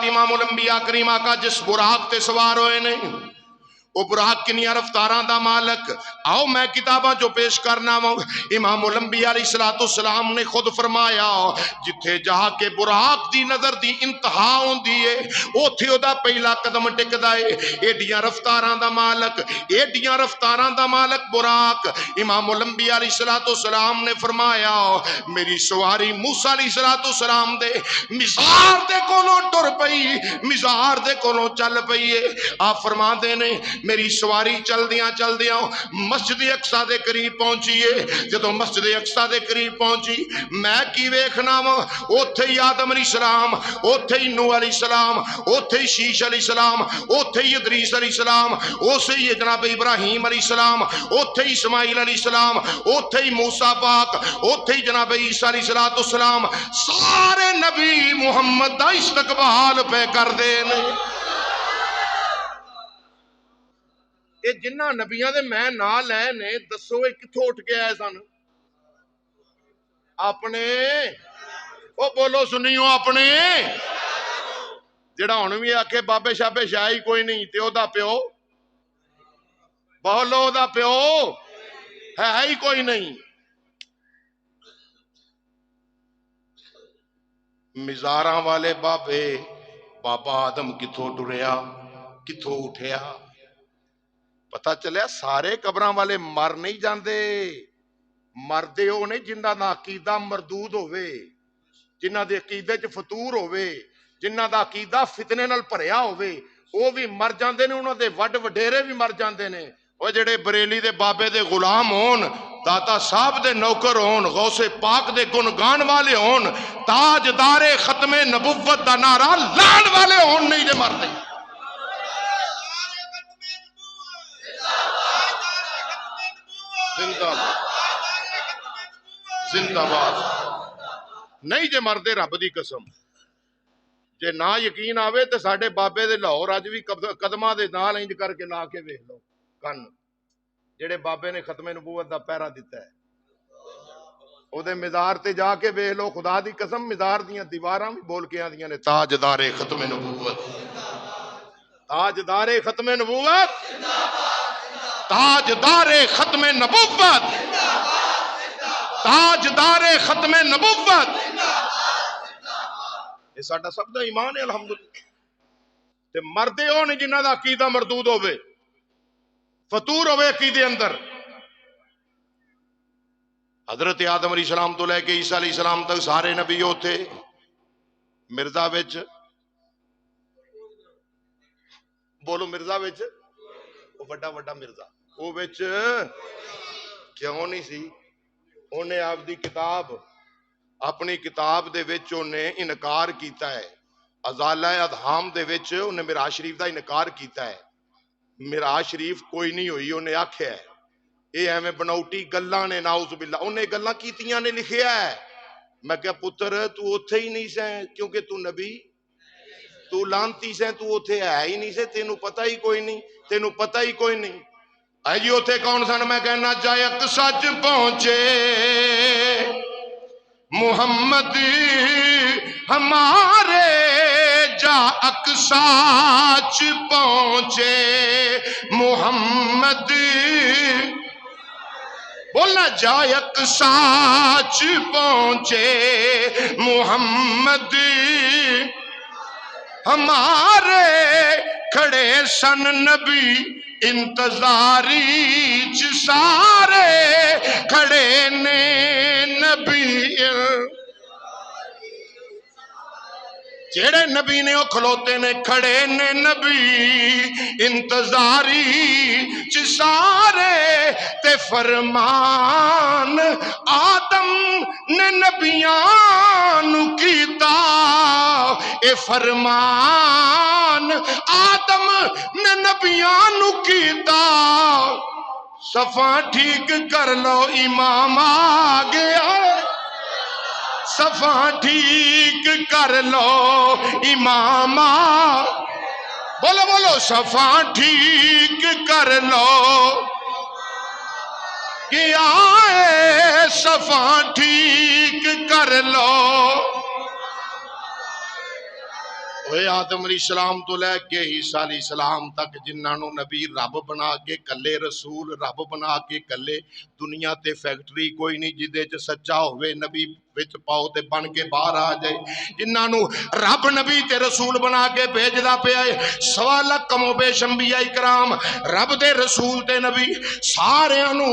امام الانبیاء کریم آقا جس براق تے سوار ہوئے نے وہ براق کنیا رفتاراں دا مالک آؤ میں کتاباں جو پیش کرنا ہوں امام الانبیاء علیہ السلام نے خود فرمایا جتھے جا کے براق دی نظر دی انتہا ہوندی ہے اوتھے او دا پہلا قدم ٹکدا ہے ایڈیاں رفتاراں دا مالک ایڈیاں رفتاراں دا مالک براق امام الانبیاء علیہ السلام نے فرمایا میری سواری موسیٰ علیہ السلام دے مزار دے کولوں ٹر پئی مزار دے کولوں چل پئی ہے آپ فرما دے نے میری سواری چل دیاں مسجد اقصی دے قریب پہنچی ہے جدوں مسجد اقصی دے قریب پہنچی میں کی ویکھنا وا اوتھے ہی آدم علیہ السلام اوتھے ہی نوح علیہ السلام اوتھے ہی شیش علیہ السلام اوتھے ہی ادریس علیہ السلام اوتھے ہی جناب ابراہیم علیہ السلام اوتھے ہی اسماعیل علیہ السلام اوتھے ہی موسیٰ پاک اوتھے ہی جناب عیسیٰ علیہ السلام سارے نبی محمد دا استقبال پہ کر دینے اے جنہ نبیاں دے میں نہ لے نے دسو اے کتھوں اٹھ کے آئے سن اپنے او بولو سنیو اپنے جڑا ہن وی آکھے بابے شابے شاہی کوئی نہیں تے او دا پیو بولو دا پیو ہے ہی کوئی نہیں مزاراں والے بابے بابا آدم کتھوں ٹریا کتھوں اٹھیا پتہ چلیا سارے قبراں والے مر نہیں جاندے مردے ہو نہیں جنہ دا عقیدہ مردود ہوئے جنہ دے عقیدے چ فطور ہوئے جنہ دا عقیدہ فتنے نال بھریا ہوئے وہ بھی مر جاندے نے انہاں دے وڈ وڈیرے بھی مر جاندے نے وہ جڑے بریلی دے بابے دے غلام ہون داتا صاحب دے نوکر ہون غوث پاک دے گنگان والے ہون تاجدار ختم نبوت دا نعرہ لان والے ہون نہیں دے مردے زندہ باد نہیں جے مردے رب دی قسم جے نہ یقین آوے تے ساڈے بابے دے لاہور اج بھی قدماں دے نال انج کر کے لا کے ویکھ لو کن جڑے بابے نے ختم نبوت دا پہرا دیتا ہے او دے مزار تے جا کے ویکھ لو خدا دی قسم مزار دیاں دیواراں بھی بول کے آندیاں نے تاجدار ختم نبوت تاجدار ختم نبوت تاجدار ختم نبوت تاجدار ختم نبوت یہ ساڈا سب دا ایمان ہے الحمدللہ تے مردے ہو نہیں جنہ دا عقیدہ مردود ہوئے فطور ہوئے عقیدے اندر حضرت آدم علیہ السلام تو لے کے عیسیٰ علیہ السلام تک سارے نبی ہوتے مرزا وچ بولو مرزا وچ وہ بڑا بڑا مرزا وہ وچ کیوں نہیں سی انہیں آپ دی کتاب اپنی کتاب دے وچ انہیں انکار کیتا ہے ازالہ ادھام دے وچ انہیں معراج شریف دا انکار کیتا ہے معراج شریف کوئی نہیں ہوئی انہیں آکھیا ہے اے ایویں بناوٹی گلاں نے نعوذ باللہ انہیں گلاں کیتیاں نے لکھیا ہے میں کہا پتر تو اوتھے ہی نہیں سیں کیونکہ تو نبی تو لانتی سیں تو اوتھے ہے ہی نہیں سے تینوں پتہ ہی کوئی نہیں تینوں پتہ ہی کوئی نہیں اے جی اوتھے کون سن میں کہنا جائک سچ پہنچے محمد ہمارے جا اقصاچ پہنچے محمد بولنا جا اقصاچ پہنچے محمد ہمارے کھڑے سن نبی انتظاری چ سارے کھڑے نے نبی جیڑے نبی نے وہ کھلوتے نے کھڑے نے نبی انتظاری چ سارے تے فرمان آدم نے نبیان کیتا اے فرمان آدم نے نبیان کیتا صفاں ٹھیک کر لو امام آ گیا صفاں ٹھیک کر لو امام بولو بولو صفاں ٹھیک کر لو کہ آئے صفاں ٹھیک کر لو اے آدم علیہ السلام تو لے کے عیسیٰ علیہ السلام تک جنہاں نو نبی رب بنا کے کلے، رسول رب بنا کے کلے، دنیا تے فیکٹری کوئی نہیں جدے چ سچا ہوئے نبی وچ پاؤ تے بن کے باہر آ جائے۔ جنہاں نو رب نبی تے رسول بنا کے بھیجدا پیا ہے، سوا لاکھ کم و بیش انبیاء کرام رب دے رسول تے نبی ساریاں نو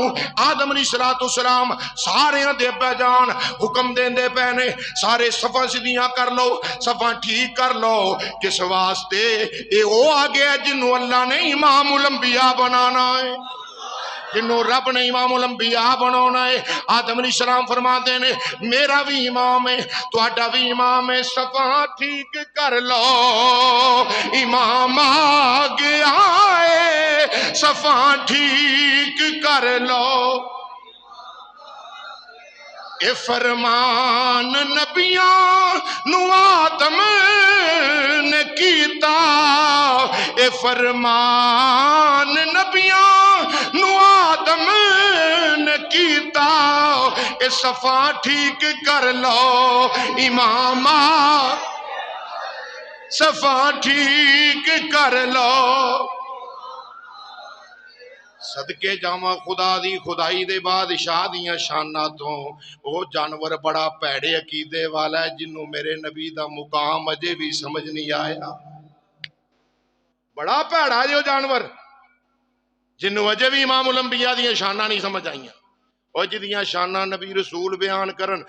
آدم علیہ السلام ساریاں دے ابا جان حکم دیندے پے نے، سارے صفاں سیدھیاں کر لو، صفاں ٹھیک کر لو۔ کس واسطے؟ اے او آ گیا جنوں اللہ نے امام الانبیاء بنانا ہے، جنوں رب نے امام الانبیاء بنانا ہے۔ آدم علیہ السلام فرماتے ہیں میرا بھی امام ہے، تہاڈا بھی امام ہے، صفاں ٹھیک کر لو، امام آ گیا ہے، صفاں ٹھیک کر لو۔ اے فرمان نبیاں نو آدم نے کیتا، اے فرمان نبیاں نو آدم نے کیتا، اے صفاں ٹھیک کر لو، امام صفاں ٹھیک کر لو۔ صدقے جاواں خدا دی خدائی دے بادشاہ دیاں شاناں تو، او جانور بڑا پیڑے عقیدے والا ہے جنوں میرے نبی دا مقام اجے بھی سمجھ نہیں آیا۔ بڑا پیڑا جو جانور جنوں اجے بھی امام الانبیاء دیاں شاناں نہیں سمجھ آئیاں، او جدیاں شاناں نبی رسول بیان کرن